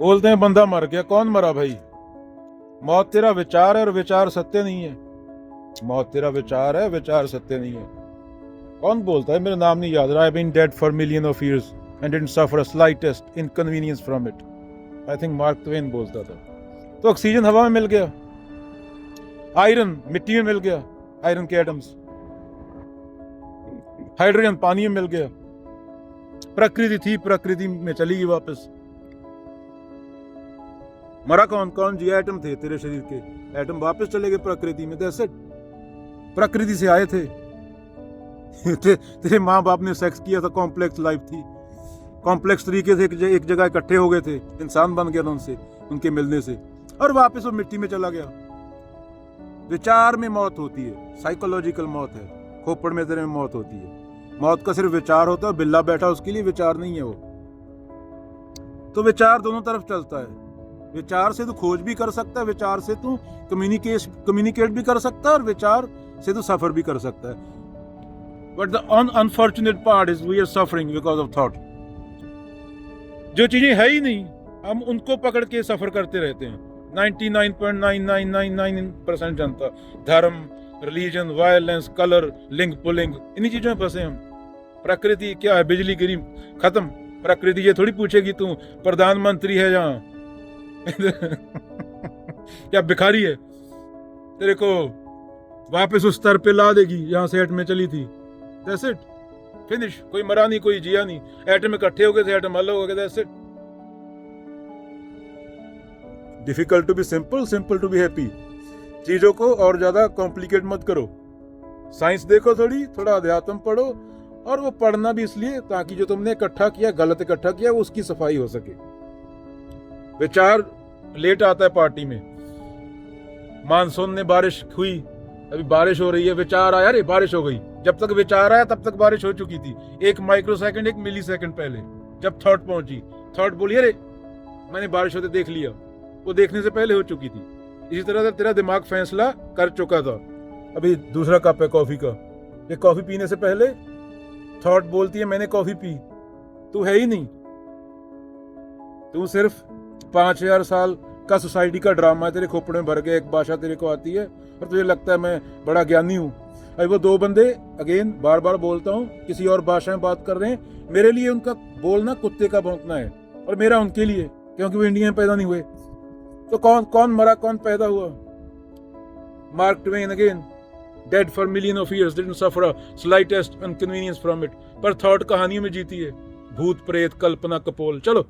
बोलते हैं बंदा मर गया, कौन मरा भाई? मौत तेरा विचार है और विचार सत्य नहीं है। मौत तेरा विचार है, विचार सत्य नहीं है। कौन बोलता है? मेरा नाम नहीं याद रहा। I been dead for million of years and didn't suffer a slightest inconvenience from it. I think Mark Twain बोलता था। तो ऑक्सीजन हवा में मिल गया, आयरन मिट्टी में मिल गया, आयरन के एटम्स, हाइड्रोजन पानी में मिल गया, प्रकृति थी, प्रकृति में चली गई वापस। मरा कौन? कौन जिया? एटम थे तेरे शरीर के, एटम वापस चले गए प्रकृति में। That's it. प्रकृति से आए थे। तेरे माँ बाप ने सेक्स किया था, कॉम्प्लेक्स लाइफ थी, कॉम्प्लेक्स तरीके से एक जगह इकट्ठे हो गए थे, इंसान बन गया था उनसे, उनके मिलने से, और वापस वो मिट्टी में चला गया। विचार में मौत होती है, साइकोलॉजिकल मौत है। खोपड़ में तेरे में मौत होती है। मौत का सिर्फ विचार होता है, बिल्ला बैठा उसके लिए विचार नहीं है वो। तो विचार दोनों तरफ चलता है। विचार से तू खोज भी कर सकता है, विचार से तू कम्युनिकेट भी कर सकता है, और विचार से तू सफर भी कर सकता है। But the unfortunate part is we are suffering because of thought. जो चीजें है ही नहीं, हम उनको पकड़ के सफर करते रहते हैं। 99.9999% जनता, धर्म, religion, violence, colour, link pulling, इन्हीं चीजों में फंसे हम। प्रकृति क्या है? बिजली गिरी, खत्म। प्रकृति ये थोड़ी पूछेगी तू प्रधानमंत्री है जहां क्या भिखारी है, तेरे को वापस उस स्तर पे ला देगी जहां से एटम में चली थी। That's it, finish. कोई मरा नहीं, कोई जिया नहीं, एटम इकट्ठे हो गए थे, एटम अलग हो गए। That's it. Difficult to be simple, simple to be happy. चीजों को और ज्यादा कॉम्प्लिकेट मत करो। साइंस देखो थोड़ा अध्यात्म पढ़ो, और वो पढ़ना भी इसलिए ताकि जो तुमने इकट्ठा किया, गलत इकट्ठा किया, वो उसकी सफाई हो सके। विचार लेट आता है पार्टी में। मानसून में बारिश हुई, अभी बारिश हो रही है, विचार आया, अरे बारिश हो गई। जब तक विचार आया तब तक बारिश हो चुकी थी, 1 माइक्रोसेकंड 1 मिली सेकंड पहले। जब थॉट पहुंची, थॉट बोली अरे मैंने बारिश होते देख लिया, वो देखने से पहले हो चुकी थी। इसी तरह से तेरा दिमाग फैसला कर चुका था। अभी दूसरा कप है कॉफी का, ये कॉफी पीने से पहले थॉट बोलती है मैंने कॉफी पी। तू है ही नहीं, तू सिर्फ 5000 साल का सोसाइटी का ड्रामा है, तेरे खोपड़े में भर के। एक भाषा तेरे को आती है और तुझे लगता है मैं बड़ा ज्ञानी हूँ। अभी वो 2 बंदे, अगेन बार बार बोलता हूँ, किसी और भाषा में बात कर रहे हैं। मेरे लिए उनका बोलना कुत्ते का भौंकना है, और मेरा उनके लिए, क्योंकि वो इंडिया में पैदा नहीं हुए। तो कौन मरा, कौन पैदा हुआ? Mark Twain again, dead for million of years, didn't suffer a slightest inconvenience from it. पर थॉट कहानियों में जीती है, भूत प्रेत, कल्पना, कपोल। चलो